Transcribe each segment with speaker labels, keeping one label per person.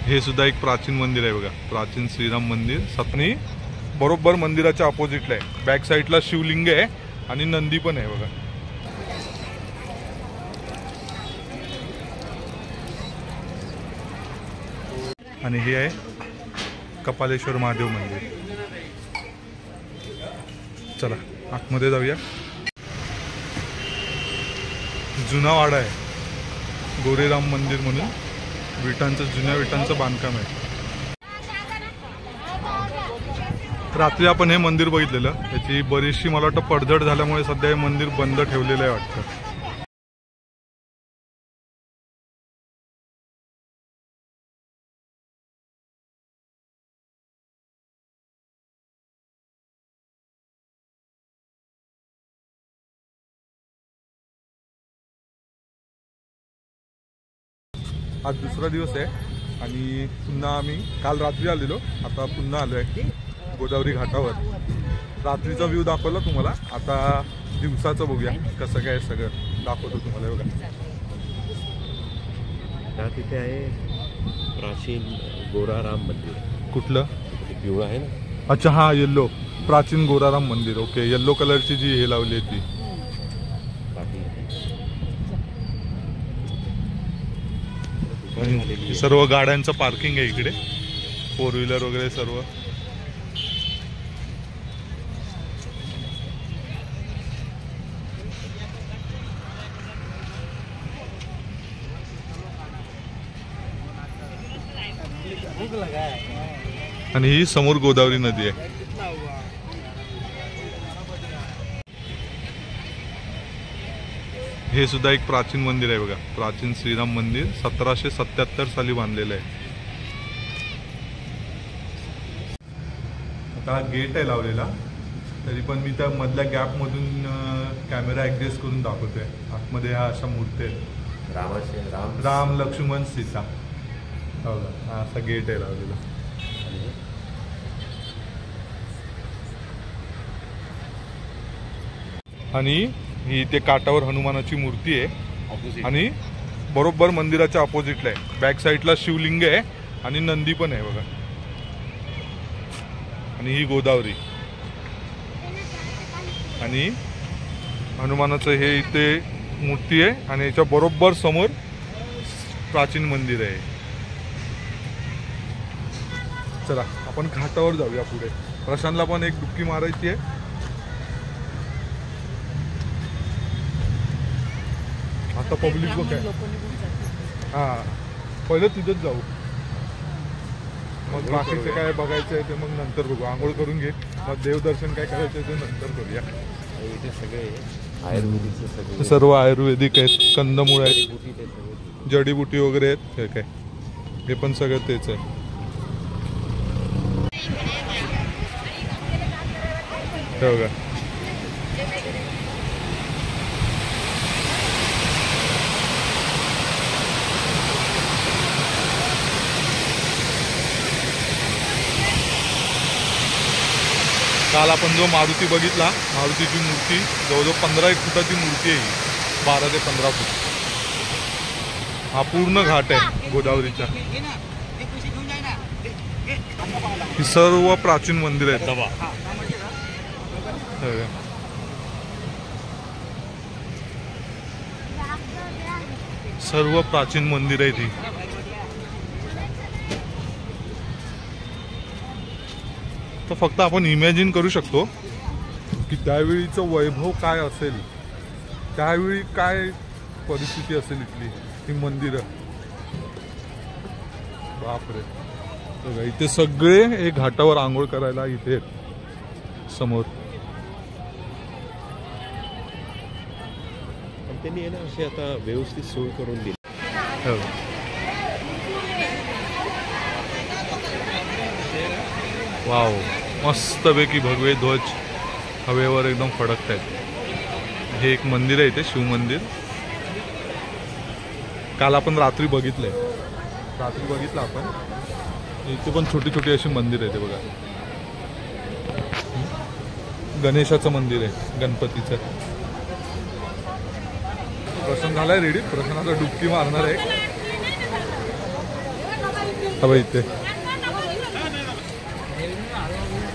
Speaker 1: हे सुद्धा एक प्राचीन मंदिर आहे बघा, प्राचीन श्रीराम मंदिर. सतनी बरोबर मंदिराच्या अपोजिटला आहे. बॅक साईडला शिवलिंग आहे आणि नंदी पण आहे बघा. आणि हे आहे कपालेश्वर महादेव मंदिर. चला आतमध्ये जाऊया. जुना वाडा आहे, गोरेराम मंदिर म्हणून. विटांचं, जुन्या विटांचं बांधकाम आहे. रात्री आपण हे मंदिर बघितलेलं. त्याची बरीचशी मला वाटतं पडझड झाल्यामुळे सध्या हे मंदिर बंद ठेवलेलं आहे वाटतं. आज दुसरा दिवस आहे आणि पुन्हा आम्ही काल रात्री आलेलो, आता पुन्हा आलो आहे गोदावरी घाटावर. रात्रीचा व्ह्यू दाखवला तुम्हाला, आता दिवसाचं बघूया कसं काय सगळं दाखवतो तुम्हाला. बघा
Speaker 2: तिथे आहे प्राचीन गोराराम मंदिर.
Speaker 1: कुठलं?
Speaker 2: पिवळं आहे ना.
Speaker 1: अच्छा हा, येल्लो, प्राचीन गोराराम मंदिर. ओके, येल्लो कलरची जी हे लावली आहे ती. सर्व गाड्यांचं पार्किंग आहे इकडे, 4 व्हीलर वगैरे सर्व. आणि ही समोर गोदावरी नदी आहे. हे सुद्धा एक प्राचीन मंदिर आहे बघा, प्राचीन श्रीराम मंदिर. 1777 साली बांधलेलं आहे. आता गेट आहे लावलेला, तरी पण मी त्या मधल्या गॅप मधून कॅमेरा ऍडजस्ट करून दाखवतोय. आतमध्ये ह्या अशा मूर्ती आहेत, राम लक्ष्मण सीता. हो हा असा गेट आहे लावलेला. आणि ही इथे काठावर हनुमानाची मूर्ती आहे आणि बरोबर मंदिराच्या अपोजिटला आहे. बॅक साईडला शिवलिंग आहे आणि नंदी पण आहे बघा. आणि ही गोदावरी आणि हनुमानाचं हे इथे मूर्ती आहे आणि याच्या बरोबर समोर प्राचीन मंदिर आहे. चला आपण घाटावर जाऊया पुढे. प्रशांतला पण एक डुबकी मारायची आहे. आता पब्लिक बघ आहे. हा पहिलं तिथंच जाऊ, मग बाकीचे काय बघायचं आहे ते मग नंतर बघू. आंघोळ करून घे, मग देवदर्शन काय करायचं आहे ते नंतर करूया.
Speaker 2: इथे सगळे आयुर्वेदिकचे सगळे,
Speaker 1: सर्व आयुर्वेदिक आहेत, कंदमुळ आहेत, जडीबुटी वगैरे आहेत. हे काय हे पण सगळं तेच आहे. हे बघा काल आपण जो मारुती बघितला, मारुतीची मूर्ती जवळजवळ 15 फुटाची मूर्ती आहे. 12 ते 15 फूट. हा पूर्ण घाट आहे गोदावरीचा. ही सर्व प्राचीन मंदिर आहेत. सर्व प्राचीन मंदिर आहे ती. तर फक्त आपण इमॅजिन करू शकतो की त्यावेळीचं वैभव काय असेल, त्यावेळी काय परिस्थिती असेल इथली. ही मंदिरं बापरे. इथे सगळे एक घाटावर आंघोळ करायला इथे समोर.
Speaker 2: त्यांनी आहे ना अशी आता व्यवस्थित सोय करून दिली.
Speaker 1: वाव, मस्तपैकी भगवे ध्वज हवेवर एकदम फडकत आहेत. हे एक मंदिर आहे इथे, शिव मंदिर. काल आपण रात्री बघितलंय, आपण. इथे पण छोटी छोटी अशी मंदिर आहे ते बघा. गणेशाचं मंदिर आहे, गणपतीचं. प्रसन्न झालाय रेडी. प्रसन्न आता डुबकी मारणार आहे. हा इथे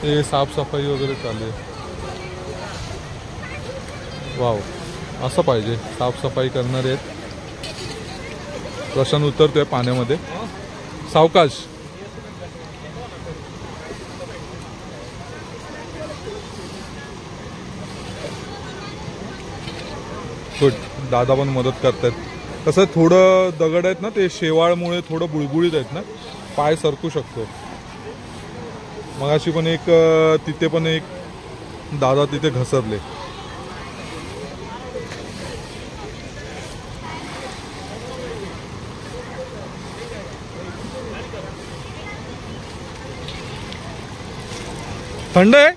Speaker 1: हे साफसफाई वगैरे चालू आहे. वाव, असं पाहिजे, साफसफाई करणारे आहेत. प्रशांत उतरतोय पाण्यामध्ये, सावकाश. गुड, दादा पण मदत करतायत. कसं थोडं दगड आहेत ना, ते शेवाळमुळे थोडं बुळबुळीत आहेत ना, पाय सरकू शकतो. मगाशी पण एक तिथे पण एक दादा तिथे घसरले. थंड आहे.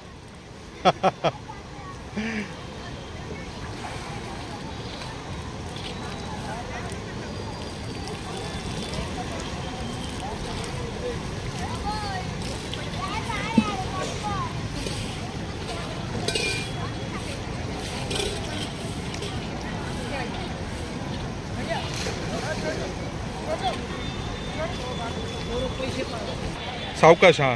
Speaker 1: सावकाश. हा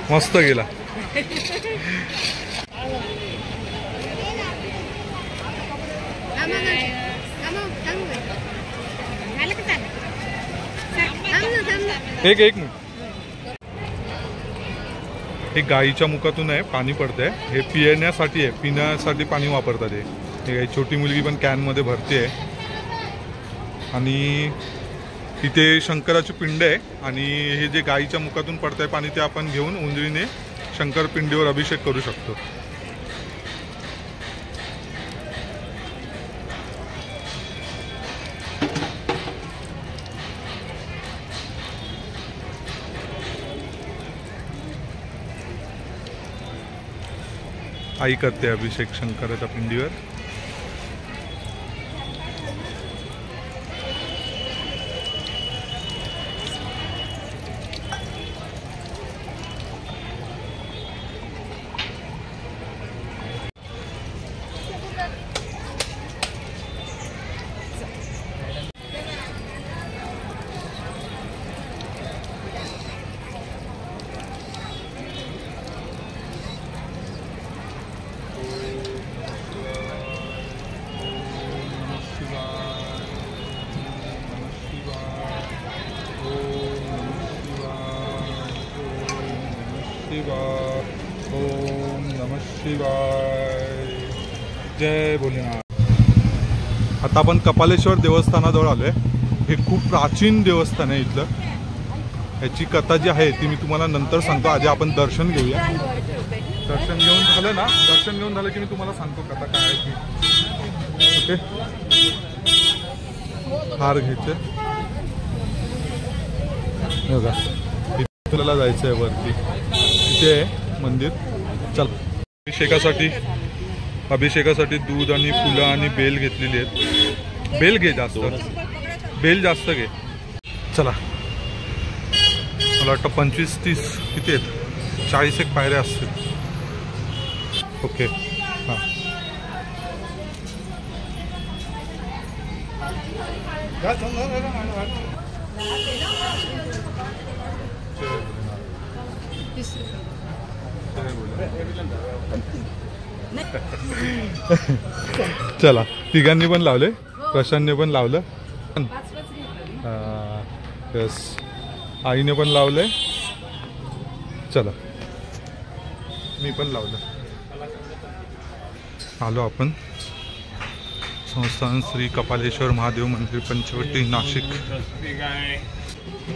Speaker 1: मस्त गेला. एक मिनिट. हे गाईच्या मुखातून आहे पाणी पडतंय. हे पिण्यासाठी आहे, पिण्यासाठी पाणी वापरतात. हे छोटी मुलगी पण कॅनमध्ये भरते आहे. आणि इथे शंकराची पिंड आहे. आणि हे जे गाईच्या मुखातून पडतंय पाणी ते आपण घेऊन उंजळीने शंकर पिंडीवर अभिषेक करू शकतो. आई करते अभिषेक शंकराच्या पिंडीवर. ओम नमः शिवाय. जय भोलेनाथ. आता आपण कपालेश्वर देवस्थानाजवळ आलोय. हे खूप प्राचीन देवस्थान आहे इथलं. ह्याची कथा जी आहे ती मी तुम्हाला नंतर सांगतो. आधी आपण दर्शन घेऊया. दर्शन घेऊन झालं ना, दर्शन घेऊन झालं की मी तुम्हाला सांगतो कथा काय आहे ती. ओके, हार घ्यायचे बघा. आपल्याला जायचं आहे वरती, तिथे आहे मंदिर. चल. अभिषेकासाठी दूध आणि फुलं आणि बेल घेतलेली आहेत. बेल घे जास्त, बेल जास्त घे. चला, मला वाटतं 25-30 किती आहेत, 40 एक पायऱ्या असतील. ओके. हां, चला. तिघांनी पण लावले, प्रशांतने पण लावलं. यस, आईने पण लावलंय. चला, मी पण लावलं. आलो आपण संस्थान श्री कपालेश्वर महादेव मंदिर, पंचवटी, नाशिक.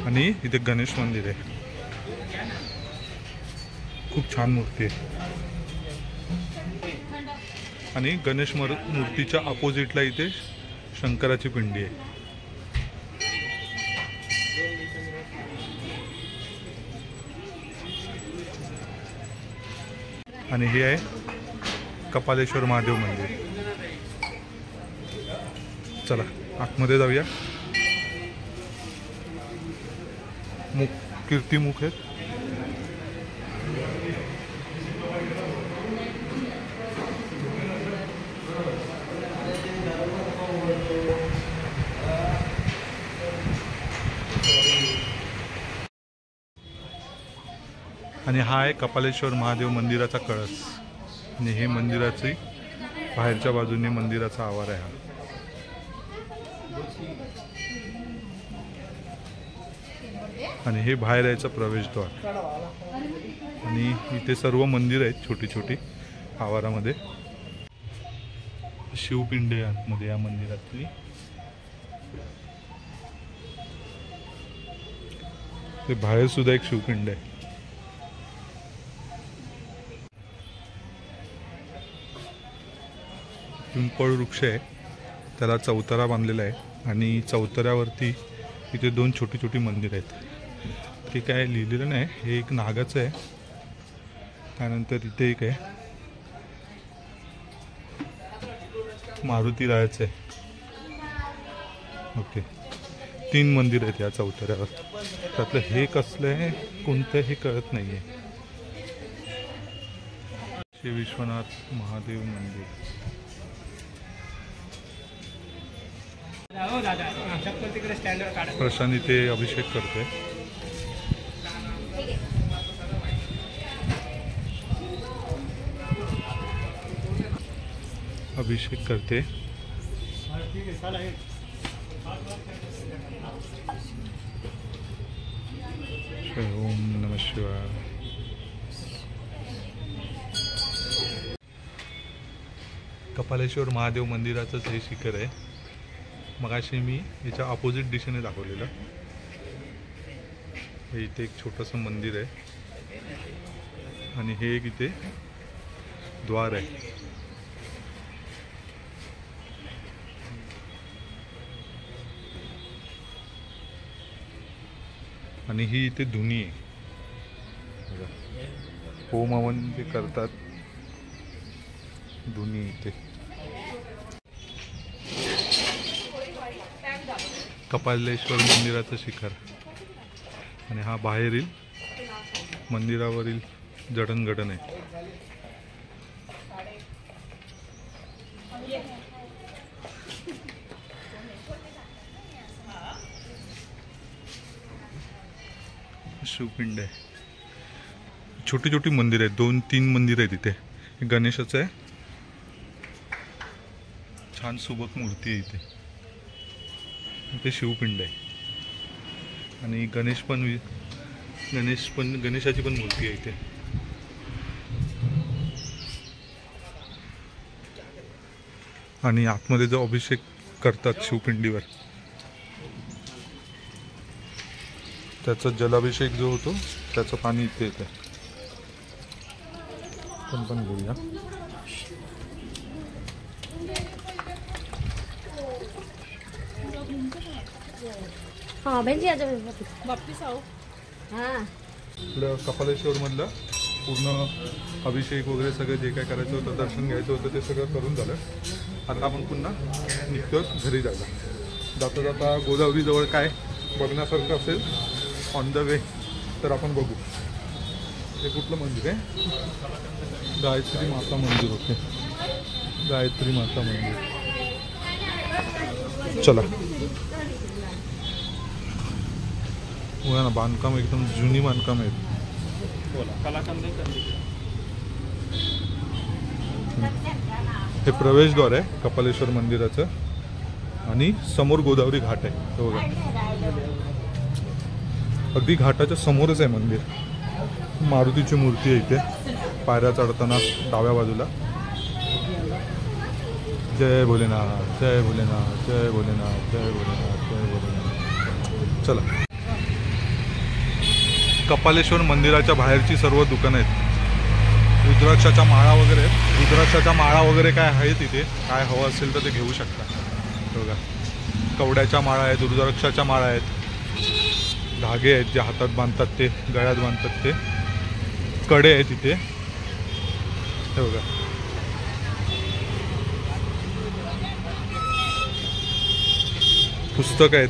Speaker 1: आणि इथे गणेश मंदिर आहे. खूप छान मूर्ती आहे. आणि गणेश मूर्तीच्या अपोजिटला इथे शंकराची पिंडी आहे. आणि हे आहे कपालेश्वर महादेव मंदिर. चला आतमध्ये जाऊया. कीर्तिमुख आहेत. आणि हा आहे कपालेश्वर महादेव मंदिराचा कळस. आणि हे मंदिराची बाहेरच्या बाजूने मंदिराचा आवार आहे हा. आणि हे बाहेर यायचं प्रवेशद्वार. आणि इथे सर्व मंदिर आहेत छोटी छोटी आवारामध्ये. शिवपिंड आहे आतमध्ये या मंदिरातली. ते बाहेर सुद्धा एक शिवपिंड आहे. पिंपळ वृक्ष आहे, त्याला चौतारा बांधलेला आहे. आणि चौताऱ्यावरती इथे दोन छोटी छोटी मंदिर आहेत. ते काय लिहिलेलं नाही, हे एक नागाचं आहे. त्यानंतर इथे एक आहे मारुती रायाचं आहे. ओके, 3 मंदिर आहेत या चौताऱ्यावर. त्यातलं हे कसलं आहे कोणतं हे कळत नाही आहे. श्री विश्वनाथ महादेव मंदिर. प्रशांत इथे अभिषेक करतोय. अभिषेक करते. ओम नमः शिवाय. कपालेश्वर महादेव मंदिराचंच हे शिखर आहे. मगाशी मी याच्या अपोजिट दिशेने दाखवलेलं. हे इथे एक छोटंसं मंदिर आहे आणि हे एक इथे द्वार आहे. आणि ही इथे धुनी आहे. होम हवन जे करतात धुनी इथे. कपालेश्वर मंदिराचं शिखर. आणि हा बाहेरील मंदिरावरील जडणघडण आहे. शिवपिंड आहे. छोटी छोटी मंदिर आहेत, 2-3 मंदिर आहेत इथे. गणेशाचं आहे, छान सुबक मूर्ती आहे इथे. इथे शिवपिंड आहे. आणि गणेशाची पण मूर्ती आहे इथे. आणि आतमध्ये जो अभिषेक करतात शिवपिंडीवर त्याचा जलाभिषेक जो होतो त्याचं पाणी इथे येतं. पण घेऊया.
Speaker 3: हाँ बहन जी आ जाओ वापस आओ. हाँ
Speaker 1: आपल्या कपालेश्वर मधलं पूर्ण अभिषेक वगैरे सगळं जे काय करायचं होतं, दर्शन घ्यायचं होतं ते सगळं करून झालं. आता आपण पुन्हा निघतो घरी जायला. जाता जाता गोदावरीजवळ काय बघण्यासारखं असेल ऑन द वे तर आपण बघू. हे कुठलं मंदिर आहे? गायत्री माता मंदिर. ओके, गायत्री माता मंदिर. चला. हो ना, बांधकाम एकदम जुनी बांधकाम आहे. हे प्रवेशद्वार आहे कपालेश्वर मंदिराचं. आणि समोर गोदावरी घाट आहे. तो बघा, अगदी घाटाच्या समोरच आहे मंदिर. मारुतीची मूर्ती आहे इथे पायऱ्या चढताना डाव्या बाजूला. जय भोलेनाथ, जय भोलेनाथ, जय भोलेनाथ, जय भोलेनाथ, जय भोलेनाथ. चला. कपालेश्वर मंदिराच्या बाहेरची सर्व दुकानं आहेत. रुद्राक्षाच्या माळा वगैरे आहेत. रुद्राक्षाच्या माळा वगैरे काय आहे तिथे, काय हवं असेल तर ते घेऊ शकता. बघा, कवड्याच्या माळा आहेत, रुद्राक्षाच्या माळा आहेत, धागे आहेत जे हातात बांधतात ते, गळ्यात बांधतात ते, कडे आहेत तिथे. हे बघा, पुस्तक आहेत.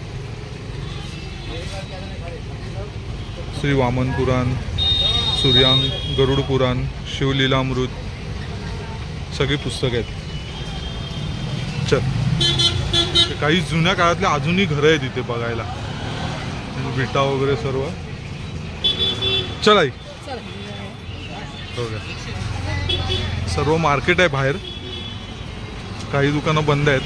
Speaker 1: श्री वामन पुराण, सूर्यांग, गरुड पुराण, शिवलीलामृत सगळी पुस्तकं आहेत. चल, काही जुन्या काळातले अजूनही घरं आहेत इथे बघायला, विटा वगैरे सर्व. चल आई, हो का. सर्व मार्केट आहे बाहेर, काही दुकानं बंद आहेत.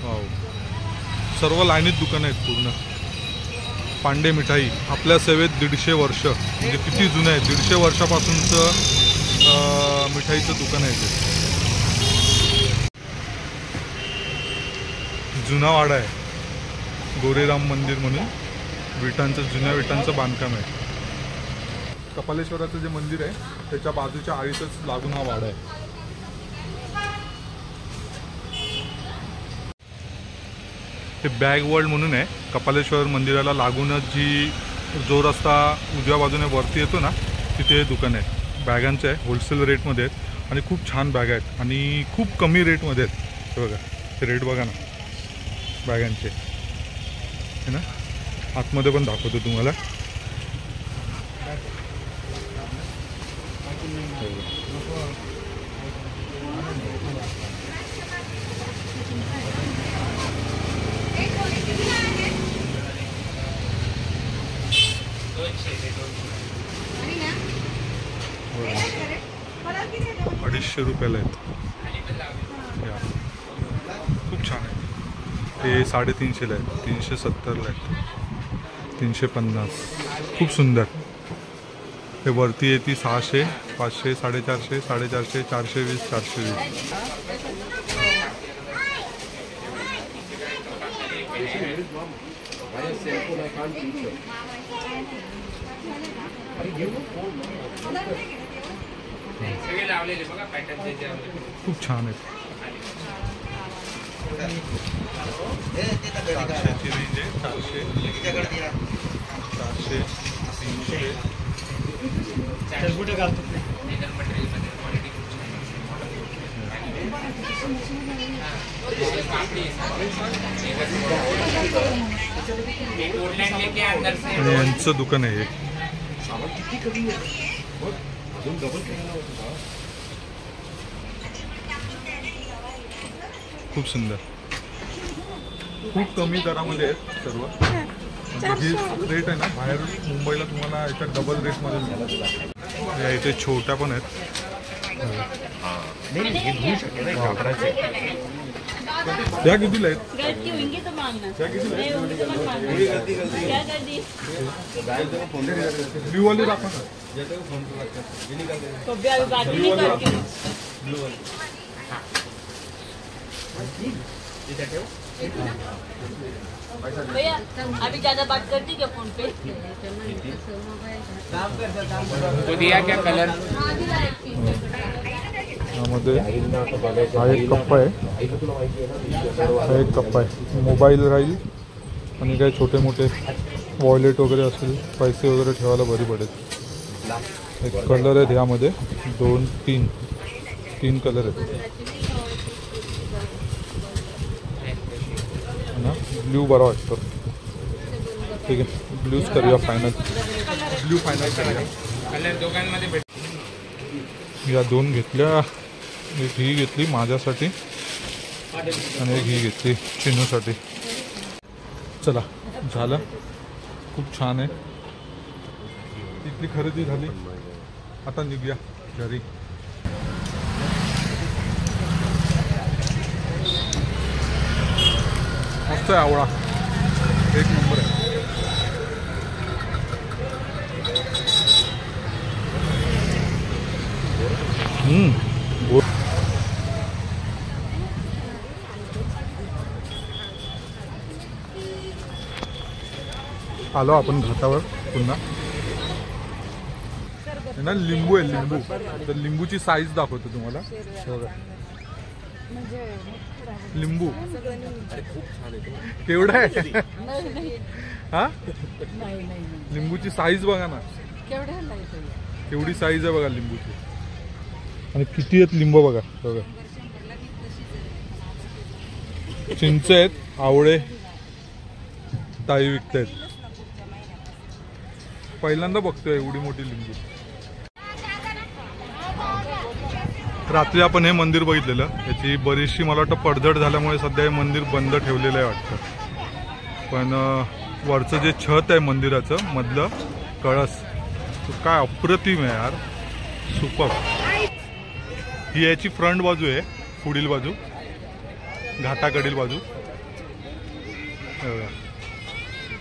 Speaker 1: वाव. सर्व लाईनीत दुकानं आहेत पूर्ण. पांडे मिठाई, आपल्या सेवेत 150 वर्ष, म्हणजे किती जुनं आहे. 150 वर्षापासूनचं मिठाईचं दुकान आहे ते. जुना वाडा आहे, गोरेराम मंदिर म्हणून. विटांचं, जुन्या विटांचं बांधकाम आहे. कपालेश्वराचं जे मंदिर आहे त्याच्या बाजूच्या आळीतच लागून हा वाडा आहे. हे बॅग वर्ल्ड म्हणून आहे. कपालेश्वर मंदिराला लागूनच जो रस्ता उजव्या बाजूने वरती येतो ना, तिथे हे दुकान आहे. बॅगांचे आहे, होलसेल रेटमध्ये आहेत आणि खूप छान बॅग आहेत आणि खूप कमी रेटमध्ये आहेत. हे बघा, हे रेट बघा ना बॅगांचे, है ना. आतमध्ये पण दाखवतो तुम्हाला. ₹250 आहेत. खूप छान आहे. हे 350ला आहेत, 370ला आहेत, 350. खूप सुंदर. हे वरती आहे ती 600, 500, 450, 450, 420, 420. खूप छान आहेत. 400ची रेंज आहे. 400, 400, 300. आणि यांचं दुकान आहे. खूप सुंदर, खूप कमी दरामध्ये आहेत सर्व. जी रेट आहे ना बाहेर मुंबईला तुम्हाला याच्या डबल रेटमध्ये मिळालं. या इथे छोट्या पण आहेत. त्या कितीला आहेत? ब्ल्यू वाली दाखवा ना.
Speaker 4: भैया अभी ज्यादा बात करती क्या फोन पे?
Speaker 5: तो दिया क्या कलर?
Speaker 1: यामध्ये हा एक कप्पा आहे. हा एक कप्पा आहे. मोबाईल राहील आणि काही छोटे मोठे वॉलेट वगैरे असेल, पैसे वगैरे ठेवायला बरी पडेल. एक कलर आहेत यामध्ये, 2, 3 कलर आहेत ना. ब्ल्यू बरा वाटतो. ठीक आहे, ब्ल्यूच करूया फायनल. ब्ल्यू फायनल करूया.
Speaker 5: कलर दोघांमध्ये भेट.
Speaker 1: या 2 घेतल्या. एक ही घेतली माझ्यासाठी आणि एक ही घेतली चिन्नूसाठी. चला, झालं. खूप छान आहे. इथली खरेदी झाली. आता निघूया घरी. मस्त आहे आवळा, एक नंबर आहे. आलो आपण घाटावर पुन्हा. ना लिंबू आहे, लिंबू. तर लिंबूची साईज दाखवतो तुम्हाला. लिंबू केवढा आहे हा? लिंबूची साईज बघा ना, केवढी साईज आहे बघा लिंबूची. आणि किती आहेत लिंबू बघा. बघा चिंच आहेत, आवळे ताई विकतायत. पहिल्यांदा बघतोय एवढी मोठी लिंबू. रात्री आपण हे मंदिर बघितलेलं, याची बरीचशी मला वाटतं पडझड झाल्यामुळे सध्या हे मंदिर बंद ठेवलेलं आहे वाटतं. पण वरचं जे छत आहे मंदिराचं मधलं कळस, तो काय अप्रतिम आहे यार, सुपर. ही याची फ्रंट बाजू आहे, पुढील बाजू घाटाकडील बाजू.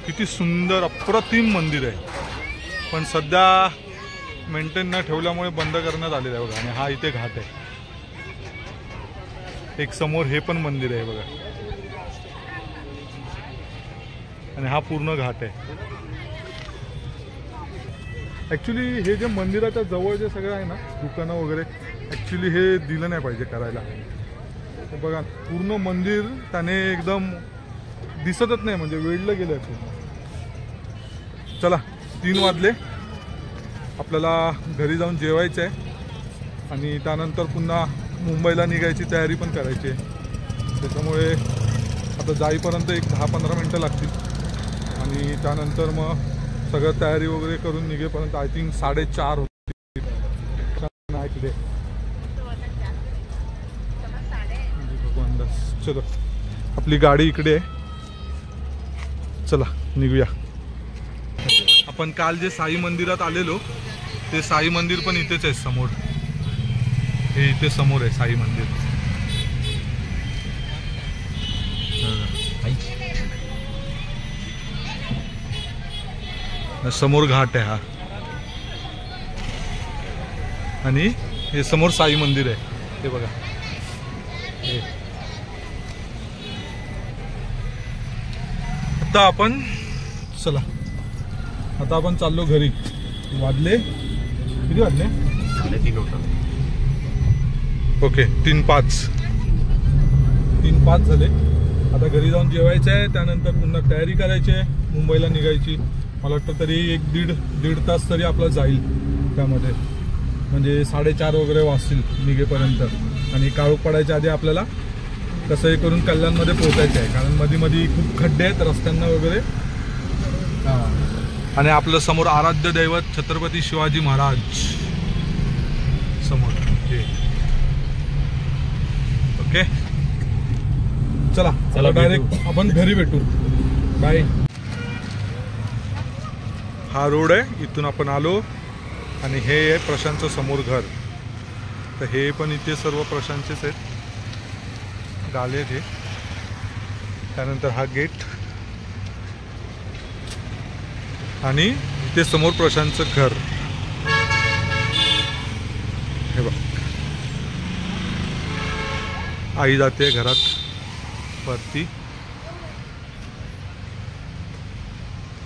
Speaker 1: किती सुंदर अप्रतिम मंदिर आहे, पण सध्या मेंटेन न ठेवल्यामुळे बंद करण्यात आलेलं आहे बघा. आणि हा इथे घाट आहे, एक समोर हे पण मंदिर आहे बघा, आणि हा पूर्ण घाट आहे. ॲक्च्युली हे जे मंदिराच्या जवळ जे सगळं आहे ना दुकानं वगैरे, ॲक्च्युली हे दिलं नाही पाहिजे करायला. हे बघा पूर्ण मंदिर त्याने एकदम दिसतच नाही, म्हणजे वेढलं गेलं आहे पूर्ण. चला 3 वाजले, आपल्याला घरी जाऊन जेवायचं आहे आणि त्यानंतर पुन्हा मुंबईला निघायची तयारी पण करायची आहे. त्याच्यामुळे आता जाईपर्यंत एक 10-15 मिनटं लागतील आणि त्यानंतर मग सगळं तयारी वगैरे करून निघेपर्यंत आय थिंक 4:30 होतील. नाही तिथे चलो, आपली गाडी इकडे आहे, चला निघूया. आपण काल जे साई मंदिरात आलेलो ते साई मंदिर पण इथेच आहे समोर. हे इथे समोर आहे साई मंदिर. समोर घाट आहे हा, आणि हे समोर साई मंदिर आहे. हे बघा, हे आता आपण चला, आता आपण चाललो घरी. वाजले किती वाजले?
Speaker 2: 3:30 होता.
Speaker 1: ओके, 3:05 झाले. आता घरी जाऊन जेवायचं आहे, त्यानंतर पुन्हा तयारी करायची आहे, मुंबईला निघायची. मला वाटतं तरी 1-1.5 तास तरी आपला जाईल त्यामध्ये, म्हणजे 4:30 वगैरे वाजतील निघेपर्यंत. आणि काळोख पडायच्या आधी आपल्याला कसंही करून कल्याणमध्ये पोहोचायचं आहे, कारण मध्ये खूप खड्डे आहेत रस्त्यांना वगैरे. हां, आणि आपलं समोर आराध्य दैवत छत्रपती शिवाजी महाराज समोर. ओके, चला डायरेक्ट आपण घरी भेटू. बाय. हा रोड आहे, इथून आपण आलो आणि हे आहे प्रशांतचं समोर घर. तर हे पण इथे सर्व प्रशांतचेच आहेत, गाले हे. त्यानंतर हा गेट आणि इथे समोर प्रशांतचं घर. हे बघ, आई जाते घरात वरती.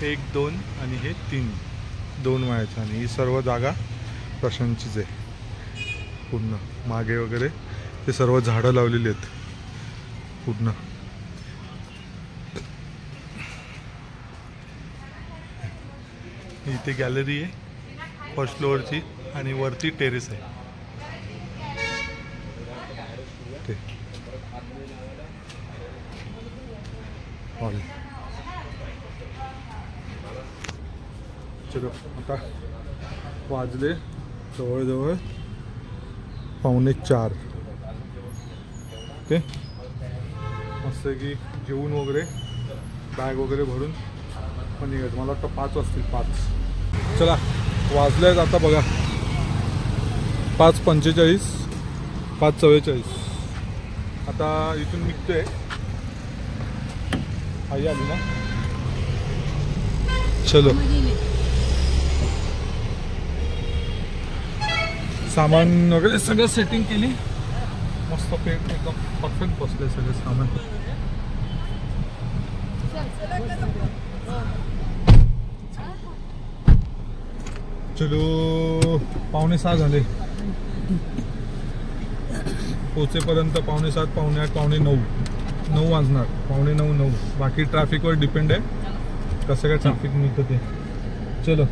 Speaker 1: 1, 2 आणि हे 3, 2 माळ्याचं. आणि ही सर्व जागा प्रशांतचीच आहे पूर्ण. मागे वगैरे ते सर्व झाडं लावलेली आहेत पूर्ण. इथे गॅलरी आहे फर्स्ट फ्लोअरची, आणि वरती टेरेस आहे. ते हॉल. चलो, आता वाजले जवळजवळ 3:45. ओके, मस्त की जेवून वगैरे बॅग वगैरे भरून पण निघायचं. मला वाटतं 5 वाजतील. 5. चला, वाजले आहेत आता बघा 5:45, 5:44. आता इथून निघतोय. आई आली ना, चलो. सामान वगैरे सगळं सेटिंग केली, मस्त पेट एकदम परफेक्ट बसले सगळे सामान. चलो, 5:45 झाले. पोचेपर्यंत 7:45, 7:45, 8:45, 9 वाजणार. 8:45, 9. बाकी ट्रॅफिकवर डिपेंड आहे कसं काय ट्रॅफिक मिळतं ते. चलो,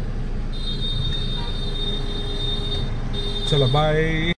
Speaker 1: चला बाय.